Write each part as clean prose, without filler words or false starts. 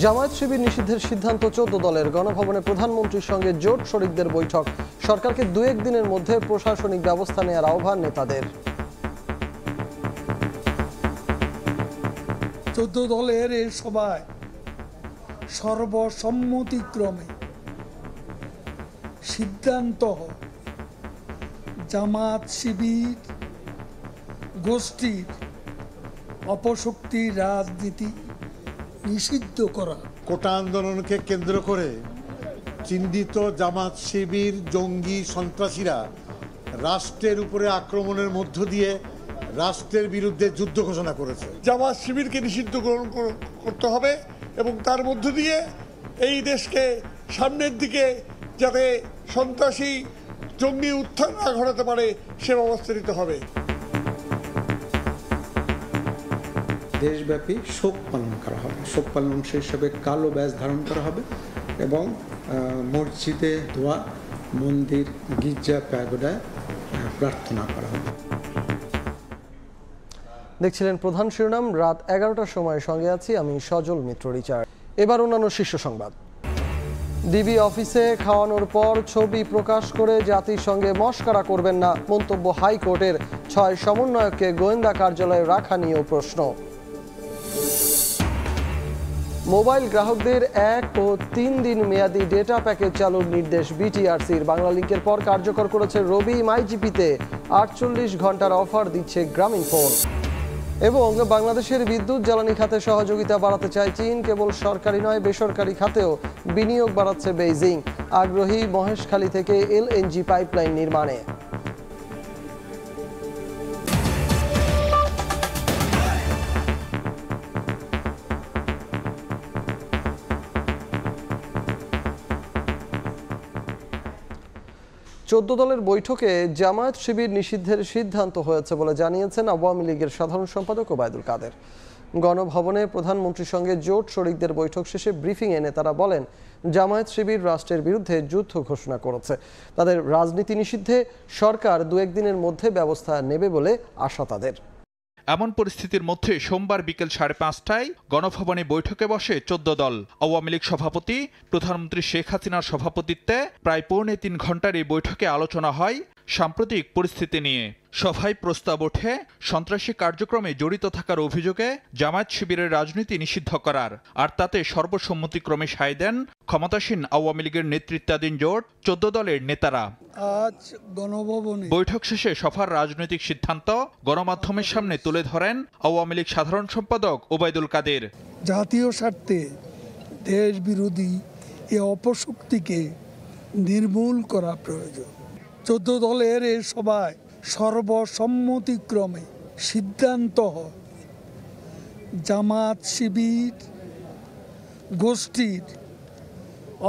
জামায়াত শিবির নিষিদ্ধের সিদ্ধান্ত 14 দলের। গণভবনে প্রধানমন্ত্রীর সঙ্গে জোট শরিকদের বৈঠক। সরকারকে 2-1 দিনের মধ্যে প্রশাসনিক ব্যবস্থা নেওয়ার আহ্বান নেতাদের। 14 দলের এই সভায় সর্বসম্মতিক্রমে সিদ্ধান্ত হয় জামাত শিবির গোষ্ঠীর অপশক্তি রাজনীতি নিষিদ্ধ করা। কোটা আন্দোলনকে কেন্দ্র করে চিহ্নিত জামাত শিবির জঙ্গি সন্ত্রাসীরা রাষ্ট্রের উপরে আক্রমণের মধ্য দিয়ে রাষ্ট্রের বিরুদ্ধে যুদ্ধ ঘোষণা করেছে। জামাত শিবিরকে নিষিদ্ধ করতে হবে এবং তার মধ্য দিয়ে এই দেশকে সামনের দিকে যাতে সন্ত্রাসী জঙ্গি উত্থান না ঘটাতে পারে সে ব্যবস্থা নিতে হবে। দেশব্যাপী শোক পালন করা হবে। শোক পালন অংশ হিসেবে কালো ব্যাজ ধারণ করা হবে এবং মসজিদে দোয়া, মন্দির, গির্জা, প্যাগোডায় প্রার্থনা করা হবে। দেখছিলেন প্রধান শিরোনাম। রাত 11টার সময় সঙ্গে আছি আমি সজল মিত্র রিচার্ড। এবার অন্যান্য শীর্ষ সংবাদ। ডিবি অফিসে খাওয়ানোর পর ছবি প্রকাশ করে জাতিসংঘে মশকরা করবেন না, মন্তব্য হাইকোর্টের। 6 সমন্বয়ককে গোয়েন্দা কার্যালয়ে রাখা নিয়েও প্রশ্ন। মোবাইল গ্রাহকদের 1 ও 3 দিন মেয়াদি ডেটা প্যাকেজ চালুর নির্দেশ বিটিআরসির। বাংলা লিংকের পর কার্যকর করেছে রবি মাইজিপিতে। 48 ঘন্টার অফার দিচ্ছে গ্রামীণফোন। এবং বাংলাদেশের বিদ্যুৎ জ্বালানি খাতে সহযোগিতা বাড়াতে চায় চীন। কেবল সরকারি নয়, বেসরকারি খাতেও বিনিয়োগ বাড়াচ্ছে বেইজিং। আগ্রহী মহেশখালী থেকে এলএনজি পাইপলাইন নির্মাণে। চোদ্দ দলের বৈঠকে জামায়াত শিবির নিষিদ্ধের সিদ্ধান্ত হয়েছে বলে জানিয়েছেন আওয়ামী লীগের সাধারণ সম্পাদক ওবায়দুল কাদের। গণভবনে প্রধানমন্ত্রীর সঙ্গে জোট শরিকদের বৈঠক শেষে ব্রিফিংয়ে নেতারা বলেন, জামায়াত শিবির রাষ্ট্রের বিরুদ্ধে যুদ্ধ ঘোষণা করেছে। তাদের রাজনীতি নিষিদ্ধে সরকার 2-1 দিনের মধ্যে ব্যবস্থা নেবে বলে আশা তাদের। এমন পরিস্থিতির মধ্যে সোমবার বিকেল 5:30টায় গণভবনে বৈঠকে বসে 14 দল। আওয়ামী লীগ সভাপতি প্রধানমন্ত্রী শেখ হাসিনার সভাপতিত্বে প্রায় 3.25 ঘন্টার এই বৈঠকে আলোচনা হয় সাম্প্রতিক পরিস্থিতি নিয়ে। সভায় প্রস্তাব ওঠে সন্ত্রাসী কার্যক্রমে জড়িত থাকার অভিযোগে জামায়াত শিবিরের রাজনীতি নিষিদ্ধ করার। আর তাতে সর্বসম্মতিক্রমে সায় দেন ক্ষমতাসীন আওয়ামী লীগের নেতৃত্বাধীন জোট 14 দলের নেতারা। আজ গণভবনে বৈঠক শেষে সভার রাজনৈতিক সিদ্ধান্ত গণমাধ্যমের সামনে তুলে ধরেন আওয়ামী লীগ সাধারণ সম্পাদক ওবায়দুল কাদের। জাতীয় স্বার্থে দেশ বিরোধী এ অপশক্তিকে নির্মূল করা প্রয়োজন। 14 দলের এই সভায় সর্বসম্মতিক্রমে সিদ্ধান্ত হয় জামাত শিবির গোষ্ঠীর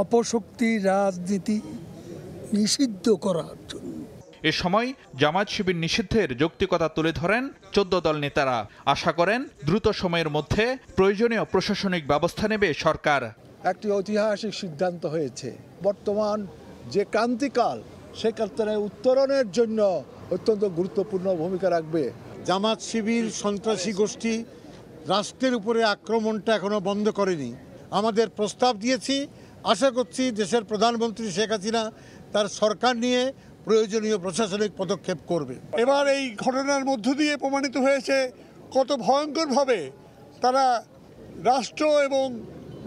অপশক্তি রাজনীতি নিষিদ্ধ করার জন্য। এ সময় জামায়াত শিবির নিষিদ্ধের যৌক্তিকতা তুলে ধরেন 14 দল নেতারা। আশা করেন দ্রুত সময়ের মধ্যে প্রয়োজনীয় প্রশাসনিক ব্যবস্থা নেবে সরকার। একটি ঐতিহাসিক সিদ্ধান্ত হয়েছে। বর্তমান যে ক্রান্তিকাল, সে কালটারে উত্তরণের জন্য অত্যন্ত গুরুত্বপূর্ণ ভূমিকা রাখবে। জামাত শিবির সন্ত্রাসী গোষ্ঠী রাষ্ট্রের উপরে আক্রমণটা এখনো বন্ধ করেনি। আমাদের প্রস্তাব দিয়েছি, আশা করছি দেশের প্রধানমন্ত্রী শেখ হাসিনা তার সরকার নিয়ে প্রয়োজনীয় প্রশাসনিক পদক্ষেপ করবে। এবার এই ঘটনার মধ্য দিয়ে প্রমাণিত হয়েছে কত ভয়ঙ্করভাবে তারা রাষ্ট্র এবং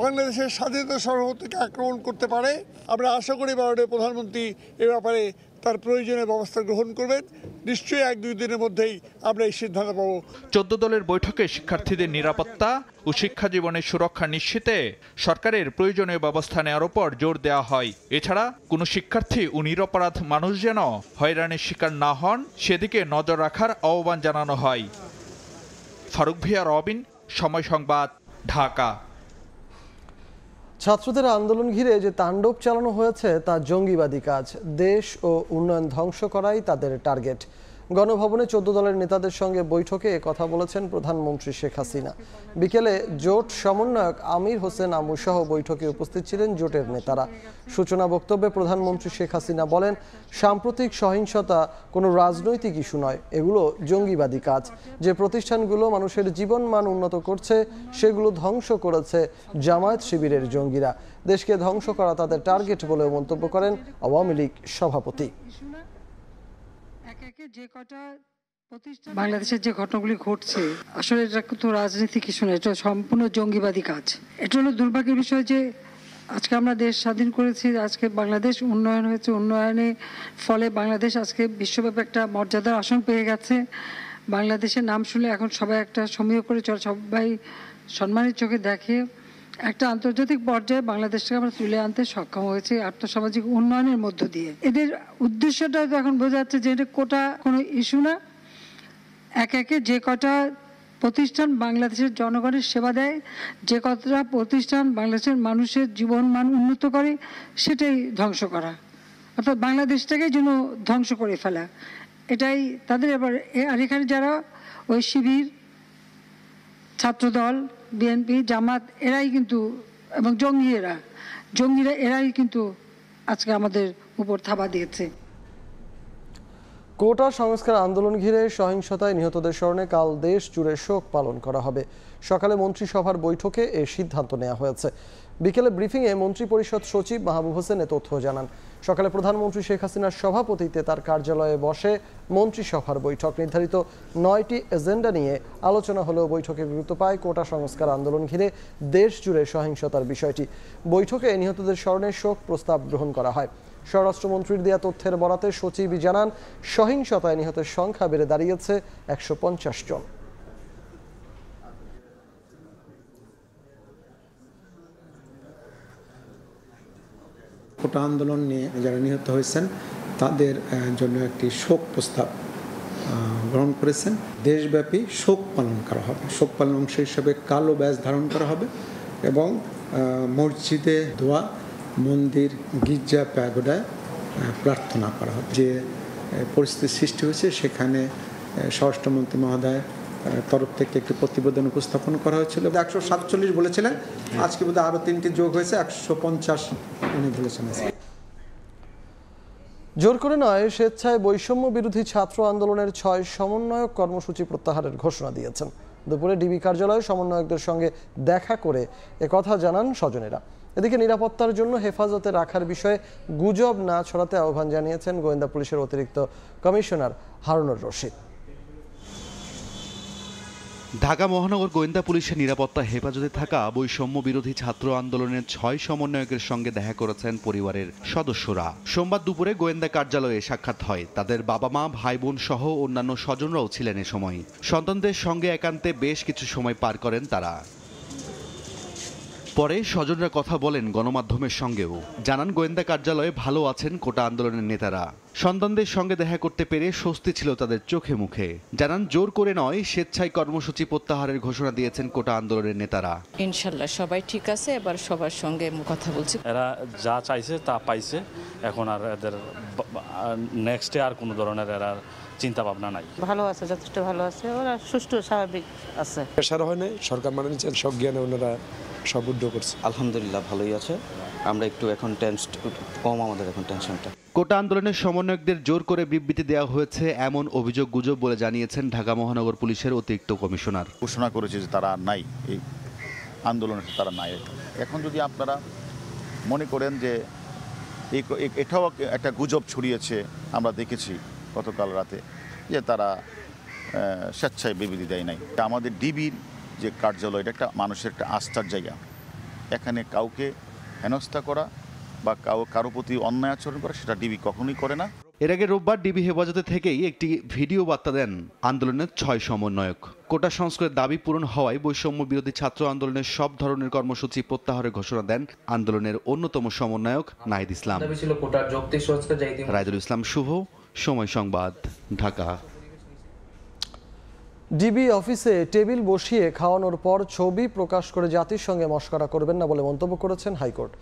বাংলাদেশের স্বাধীনতা সার্বভৌমত্বকে আক্রমণ করতে পারে। আমরা আশা করি মাননীয় প্রধানমন্ত্রী এ ব্যাপারে তার প্রয়োজনীয় ব্যবস্থা গ্রহণ করবেন। নিশ্চয়ই 1-2 দিনের মধ্যেই আমরা এই সিদ্ধান্ত পাব। 14 দলের বৈঠকে শিক্ষার্থীদের নিরাপত্তা ও শিক্ষা জীবনের সুরক্ষা নিশ্চিতে সরকারের প্রয়োজনীয় ব্যবস্থা নেওয়ার উপর জোর দেওয়া হয়। এছাড়া কোনো শিক্ষার্থী ও নিরপরাধ মানুষ যেন হয়রানির শিকার না হন সেদিকে নজর রাখার আহ্বান জানানো হয়। ফারুক ভিয়া, রবিন, সময় সংবাদ, ঢাকা। ছাত্রদের আন্দোলন ঘিরে যে তাণ্ডব চালানো হয়েছে তা জঙ্গিবাদী কাজ। দেশ ও উন্নয়ন ধ্বংস করাই তাদের টার্গেট। গণভবনে 14 দলের নেতাদের সঙ্গে বৈঠকে কথা বলেছেন প্রধানমন্ত্রী শেখ হাসিনা। বিকেলে জোট সমন্বয়ক আমির হোসেন আমু সহ বৈঠকে উপস্থিত ছিলেন জোটের নেতারা। সূচনা বক্তব্যে প্রধানমন্ত্রী শেখ হাসিনা বলেন, সাম্প্রতিক সহিংসতা কোনো রাজনৈতিক ইস্যু নয়, এগুলো জঙ্গিবাদী কাজ। যে প্রতিষ্ঠানগুলো মানুষের জীবনমান উন্নত করছে সেগুলো ধ্বংস করেছে জামায়াত শিবিরের জঙ্গিরা। দেশকে ধ্বংস করা তাদের টার্গেট বলেও মন্তব্য করেন আওয়ামী লীগ সভাপতি। বাংলাদেশের যে ঘটনাগুলি ঘটছে আসলে এটা তো রাজনৈতিক ইস্যু নয়, এটা সম্পূর্ণ জঙ্গিবাদী কাজ। এটা হলো দুর্ভাগ্যের বিষয় যে আজকে আমরা দেশ স্বাধীন করেছি, আজকে বাংলাদেশ উন্নয়ন হয়েছে, উন্নয়নের ফলে বাংলাদেশ আজকে বিশ্বব্যাপী একটা মর্যাদার আসন পেয়ে গেছে। বাংলাদেশের নাম শুনলে এখন সবাই একটা সমীহ করে চলে, সবাই সম্মানের চোখে দেখে। একটা আন্তর্জাতিক পর্যায়ে বাংলাদেশকে আমরা তুলে আনতে সক্ষম হয়েছে আর্থসামাজিক উন্নয়নের মধ্য দিয়ে। এদের উদ্দেশ্যটা তো এখন বোঝা যাচ্ছে যে এটা কোটা কোনো ইস্যু না। একে যে কটা প্রতিষ্ঠান বাংলাদেশের জনগণের সেবা দেয়, যে কতটা প্রতিষ্ঠান বাংলাদেশের মানুষের জীবনমান উন্নত করে, সেটাই ধ্বংস করা, অর্থাৎ বাংলাদেশটাকে যেন ধ্বংস করে ফেলা, এটাই তাদের। এবার আর এখানে যারা ওই শিবির, ছাত্রদল, বিএনপি, জামাত এরাই কিন্তু, এবং জঙ্গিরা এরাই কিন্তু আজকে আমাদের উপর থাবা দিয়েছে। কোটা সংস্কার আন্দোলন ঘিরে সহিংসতায় নিহতদের স্মরণে কাল দেশ জুড়ে শোক পালন করা হবে। সকালে মন্ত্রিসভার বৈঠকে এ সিদ্ধান্ত নেওয়া হয়েছে। বিকেলে ব্রিফিংয়ে মন্ত্রিপরিষদ সচিব মাহবুব হোসেন এ তথ্য জানান। সকালে প্রধানমন্ত্রী শেখ হাসিনার সভাপতিত্বে তার কার্যালয়ে বসে মন্ত্রিসভার বৈঠক। নির্ধারিত 9টি এজেন্ডা নিয়ে আলোচনা হলেও বৈঠকে গুরুত্ব পায় কোটা সংস্কার আন্দোলন ঘিরে দেশ জুড়ে সহিংসতার বিষয়টি। বৈঠকে নিহতদের স্মরণে শোক প্রস্তাব গ্রহণ করা হয়। স্বরাষ্ট্রমন্ত্রীর দেয়া তথ্যের বরাতে সচিব জানান, সহিংসতায় নিহতের সংখ্যা বেড়ে দাঁড়িয়েছে 150 জন। কোটা আন্দোলন নিয়ে যারা নিহত হয়েছেন তাদের জন্য একটি শোক প্রস্তাব গ্রহণ করেছেন। দেশব্যাপী শোক পালন করা হবে। শোক পালন অংশ হিসেবে কালো ব্যাজ ধারণ করা হবে এবং মসজিদে দোয়া, মন্দির, গির্জা, প্যাগোডায় প্রার্থনা করা হবে। যে পরিস্থিতি সৃষ্টি হয়েছে সেখানে স্বরাষ্ট্রমন্ত্রী মহোদয় তরফ থেকে একটি প্রতিবেদন উপস্থাপন করা হয়েছিল। 147 বলেছিলেন, আজকে বোধহয় আরও 3টি যোগ হয়েছে, 150 উনি বলেছেন। জোর করে নয়, স্বেচ্ছায় বৈষম্য বিরোধী ছাত্র আন্দোলনের 6 সমন্বয়ক কর্মসূচি প্রত্যাহারের ঘোষণা দিয়েছেন। দুপুরে ডিবি কার্যালয়ে সমন্বয়কদের সঙ্গে দেখা করে একথা জানান স্বজনেরা। এদিকে নিরাপত্তার জন্য হেফাজতে রাখার বিষয়ে গুজব না ছড়াতে আহ্বান জানিয়েছেন গোয়েন্দা পুলিশের অতিরিক্ত কমিশনার হারুনুর রশিদ। ঢাকা মহানগর গোয়েন্দা পুলিশের নিরাপত্তা হেফাজতে থাকা বৈষম্য বিরোধী ছাত্র আন্দোলনের 6 সমন্বয়কের সঙ্গে দেখা করেছেন পরিবারের সদস্যরা। সোমবার দুপুরে গোয়েন্দা কার্যালয়ে সাক্ষাৎ হয়। তাদের বাবা মা, ভাই বোন সহ অন্যান্য স্বজনরাও ছিলেন এ সময়। সন্তানদের সঙ্গে একান্তে বেশ কিছু সময় পার করেন তারা। পরে স্বজনরা কথা বলেন গণমাধ্যমের সঙ্গেও। জানান, গোয়েন্দা কার্যালয়ে ভালো আছেন কোটা আন্দোলনের নেতারা। সন্তানদের সঙ্গে দেখা করতে পেরে স্বস্তি ছিল তাদের চোখে মুখে। জানান, জোর করে নয়, স্বেচ্ছায় কর্মসূচি প্রত্যাহারের ঘোষণা দিয়েছেন কোটা আন্দোলনের নেতারা। ইনশাল্লাহ সবাই ঠিক আছে, এবার সবার সঙ্গে কথা বলছি। এরা যা চাইছে তা পাইছে, এখন আর এদের নেক্সটে আর কোনো ধরনের এরা চিন্তা ভাবনা নাই। ভালো আছে, যথেষ্ট ভালো আছে, ওরা সুষ্ঠু স্বাভাবিক আছে। প্রেশার হয় নাই, সরকার মানে নিচ্ছেন, সজ্ঞানে ওনারা সব উদ্যোগ করছে। আলহামদুলিল্লাহ ভালোই আছে। আমরা একটু এখন কম, আমাদের এখন টেনশনটা। কোটা আন্দোলনের সমন্বয়কদের জোর করে বিবৃতি দেওয়া হয়েছে এমন অভিযোগ গুজব বলে জানিয়েছেন ঢাকা মহানগর পুলিশের অতিরিক্ত কমিশনার। ঘোষণা করেছে যে তারা নাই, এই আন্দোলনে তারা নাই। এখন যদি আপনারা মনে করেন যে এটাও একটা গুজব ছড়িয়েছে, আমরা দেখেছি গতকাল রাতে যে তারা স্বেচ্ছায় বিবৃতি দেয় নাই। আমাদের ডিবির যে কার্যালয়, এটা একটা মানুষের একটা আস্থার জায়গা। এখানে কাউকে হেনস্থা করা বা কারো প্রতি অন্যায় আচরণ করা, সেটা ডিবি কখনোই করে না। এর আগে রোববার ডিবি হেফাজতে থেকেই একটি ভিডিও বার্তা দেন আন্দোলনের 6 সমন্বয়ক। কোটা সংস্কারের দাবি পূরণ হওয়ায় বৈষম্য বিরোধী ছাত্র আন্দোলনের সব ধরনের কর্মসূচি প্রত্যাহারের ঘোষণা দেন আন্দোলনের অন্যতম সমন্বয়ক নাহিদ ইসলাম। রায়দুল ইসলাম শুভ, সময় সংবাদ, ঢাকা। ডিবি অফিসে টেবিল বসিয়ে খাওয়ানোর পর ছবি প্রকাশ করে জাতির সঙ্গে মশকরা করবেন না বলে মন্তব্য করেছেন হাইকোর্ট।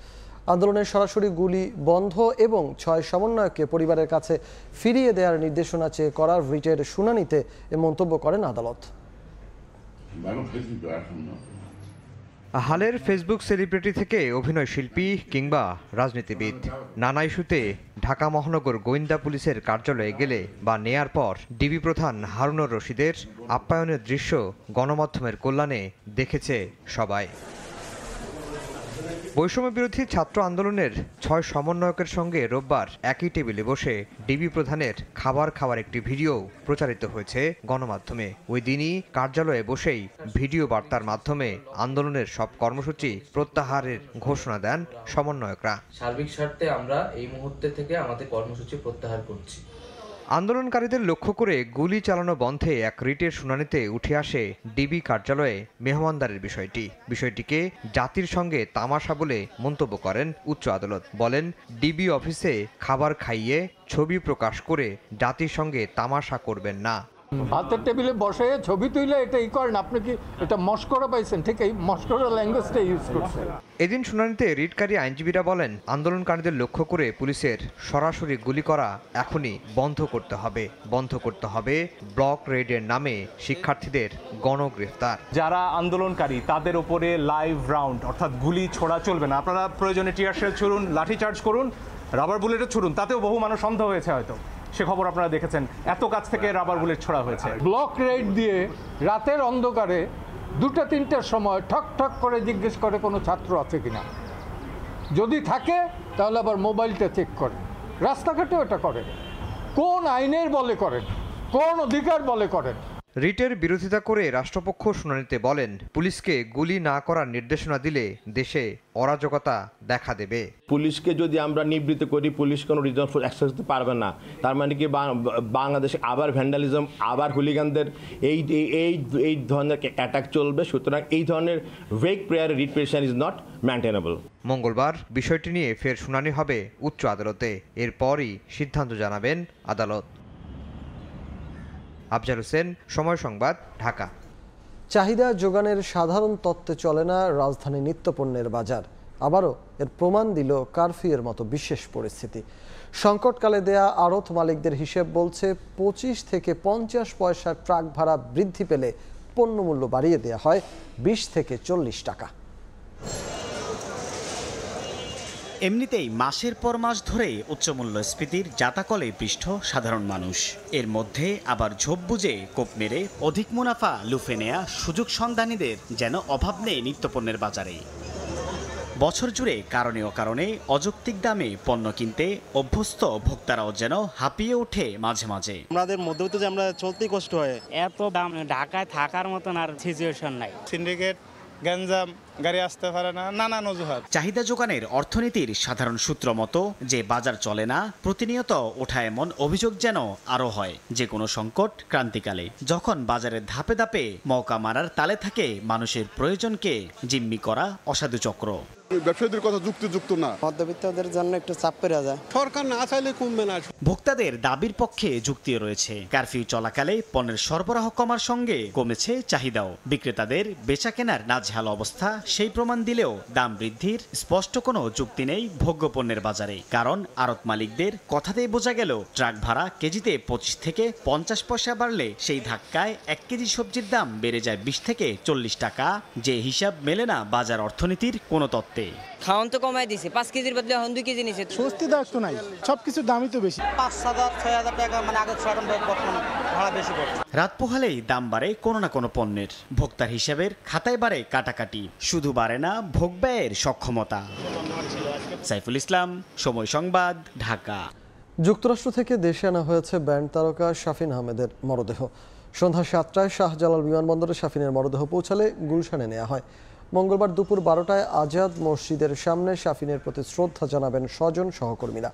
আন্দোলনের সরাসরি গুলি বন্ধ এবং 6 সমন্বয়ককে পরিবারের কাছে ফিরিয়ে দেওয়ার নির্দেশনা চেয়ে করা রিটের শুনানিতে এ মন্তব্য করেন আদালত। হালের ফেসবুক সেলিব্রিটি থেকে অভিনয় শিল্পী কিংবা রাজনীতিবিদ, নানা ইস্যুতে ঢাকা মহানগর গোয়েন্দা পুলিশের কার্যালয়ে গেলে বা নেয়ার পর ডিবি প্রধান হারুনুর রশিদের আপ্যায়নের দৃশ্য গণমাধ্যমের কল্যাণে দেখেছে সবাই। বৈষম্য বিরোধী ছাত্র আন্দোলনের 6 সমন্বয়কের সঙ্গে রোববার একই টেবিলে বসে ডিবি প্রধানের খাবার খাওয়ার একটি ভিডিও প্রচারিত হয়েছে গণমাধ্যমে। ওই দিনই কার্যালয়ে বসেই ভিডিও বার্তার মাধ্যমে আন্দোলনের সব কর্মসূচি প্রত্যাহারের ঘোষণা দেন সমন্বয়করা। সার্বিক স্বার্থে আমরা এই মুহূর্তে থেকে আমাদের কর্মসূচি প্রত্যাহার করছি। আন্দোলনকারীদের লক্ষ্য করে গুলি চালানো বন্ধে এক রিটের শুনানিতে উঠে আসে ডিবি কার্যালয়ে মেহমানদারের বিষয়টিকে জাতির সঙ্গে তামাশা বলে মন্তব্য করেন উচ্চ আদালত। বলেন, ডিবি অফিসে খাবার খাইয়ে ছবি প্রকাশ করে জাতির সঙ্গে তামাশা করবেন না। ভাতের টেবিলে বসে ছবি তুলে এটাই করেন, আপনি কি এটা মস্করা পাইছেন? ঠিক এই মস্করা ল্যাঙ্গুয়েজটা ইউজ করছেন। এদিন শুনানিতে রিটকারী আইনজীবীরা বলেন, আন্দোলনকারীদের লক্ষ্য করে পুলিশের সরাসরি গুলি করা এখনই বন্ধ করতে হবে ব্লক রেডের নামে শিক্ষার্থীদের গণগ্রেফতার। যারা আন্দোলনকারী তাদের উপরে লাইভ রাউন্ড অর্থাৎ গুলি ছোড়া চলবে না। আপনারা প্রয়োজনে টিয়ার শেল ছুড়ুন, লাঠিচার্জ করুন, রাবার বুলেটও ছুড়ুন, তাতেও বহু মানুষ অন্ধ হয়েছে হয়তো। সে খবর আপনারা দেখেছেন, এত কাছ থেকে রাবার বুলেট ছোড়া হয়েছে। ব্লক রেড দিয়ে রাতের অন্ধকারে 2টা-3টার সময় ঠক ঠক করে জিজ্ঞেস করে কোনো ছাত্র আছে কিনা। যদি থাকে তাহলে আবার মোবাইলটা চেক করে। রাস্তাঘাটেও এটা করে। কোন আইনের বলে করেন, কোন অধিকার বলে করেন? রিটের বিরোধিতা করে রাষ্ট্রপক্ষ শুনানিতে বলেন, পুলিশকে গুলি না করার নির্দেশনা দিলে দেশে অরাজকতা দেখা দেবে। পুলিশকে যদি আমরা নিবৃত্ত করি, পুলিশ কোনো রিজন ফোর্স অ্যাক্সেস দিতে পারবে না। তার মানে কি বাংলাদেশে আবার ভ্যান্ডালিজম, আবার হুলিগানদের এই ধরনের অ্যাটাক চলবে। সুতরাং এই ধরনের vague prayer writ petition is not maintainable. মঙ্গলবার বিষয়টি নিয়ে ফের শুনানি হবে উচ্চ আদালতে। এরপরই সিদ্ধান্ত জানাবেন আদালত। আফজাল হোসেন, সময় সংবাদ, ঢাকা। চাহিদা যোগানের সাধারণ তত্ত্বে চলে না রাজধানী নিত্যপণ্যের বাজার। আবারও এর প্রমাণ দিল কারফিউয়ের মতো বিশেষ পরিস্থিতি। সংকটকালে দেয়া আড়ত মালিকদের হিসেব বলছে 25 থেকে 50 পয়সা ট্রাক ভাড়া বৃদ্ধি পেলে পণ্যমূল্য বাড়িয়ে দেয়া হয় 20 থেকে 40 টাকা। এমনিতেই মাসের পর মাস ধরে উচ্চমূল্যস্ফীতির জাতাকলে পৃষ্ঠ সাধারণ মানুষ। এর মধ্যে আবার ঝোপ বুঝে কোপ মেরে অধিক মুনাফা লুফে নেয়া সুযোগ সন্ধানীদের যেন অভাব নেই নিত্যপণ্যের বাজারে। বছর জুড়ে কারণে অকারণে অযৌক্তিক দামে পণ্য কিনতে অভ্যস্ত ভোক্তারাও যেন হাঁপিয়ে ওঠে মাঝে মাঝে। আমাদের মধ্যবিত্ত যে আমরা চলতেই কষ্ট হয়। এত দাম ঢাকায় থাকার মতন আর সিচুয়েশন নাই। সিন্ডিকেট, গঞ্জাম, গাড়ি আসতে পারে না, নানান অজুহাত। চাহিদা যোগানের অর্থনীতির সাধারণ সূত্র মতো যে বাজার চলে না, প্রতিনিয়ত ওঠা এমন অভিযোগ যেন আরও হয়। যে কোনো সংকট ক্রান্তিকালে যখন বাজারের ধাপে ধাপে মৌকা মারার তালে থাকে মানুষের প্রয়োজনকে জিম্মি করা অসাধু চক্র। ব্যবসায়ীদের কথা যুক্তিযুক্ত না, মধ্যবিত্তদের জন্য একটু চাপ পড়ে যায়। সরকার না চাইলে কমবে না। ভোক্তাদের দাবির পক্ষে যুক্তিও রয়েছে। কারফিউ চলাকালে পণ্যের সরবরাহ কমার সঙ্গে কমেছে চাহিদাও। বিক্রেতাদের বেচা কেনার নাজেহাল অবস্থা সেই প্রমাণ দিলেও দাম বৃদ্ধির স্পষ্ট কোনো যুক্তি নেই ভোগ্যপণ্যের বাজারে। কারণ আড়ত মালিকদের কথাতেই বোঝা গেল ট্রাক ভাড়া কেজিতে 25 থেকে 50 পয়সা বাড়লে সেই ধাক্কায় 1 কেজি সবজির দাম বেড়ে যায় 20 থেকে 40 টাকা। যে হিসাব মেলে না বাজার অর্থনীতির কোনো তত্ত্বে। খাওয়ান তো কমাই দিছে, 5 কেজির বদলে এখন 2 কেজি নিছে। স্বস্তি দায়িত্ব নাই, সবকিছুর দামই তো বেশি। 5,000-6,000 টাকা মানে আগে ভাড়া বেশি পড়ছে। রাত পোহালেই দাম বাড়ে কোনো না কোনো পণ্যের। ভোক্তার হিসাবের খাতায় বাড়ে কাটাকাটি, শুধু বাড়ে না ভোগ ব্যয়ের সক্ষমতা। সাইফুল ইসলাম, সময় সংবাদ, ঢাকা। যুক্তরাষ্ট্র থেকে দেশে আনা হয়েছে ব্যান্ড তারকা শাফিন আহমেদের মরদেহ। সন্ধ্যা 7টায় শাহজালাল বিমানবন্দরে শাফিনের মরদেহ পৌঁছালে গুলশানে নেওয়া হয়। মঙ্গলবার দুপুর 12টায় আজাদ মসজিদের সামনে শাফিনের প্রতি শ্রদ্ধা জানাবেন স্বজন সহকর্মীরা।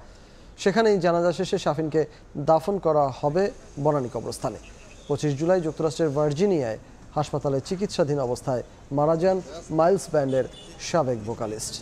সেখানেই জানাজা শেষে শাফিনকে দাফন করা হবে বনানী কবরস্থানে। 25 জুলাই যুক্তরাষ্ট্রের ভার্জিনিয়ায় হাসপাতালে চিকিৎসাধীন অবস্থায় মারা যান মাইলস ব্যান্ডের সাবেক ভোকালিস্ট।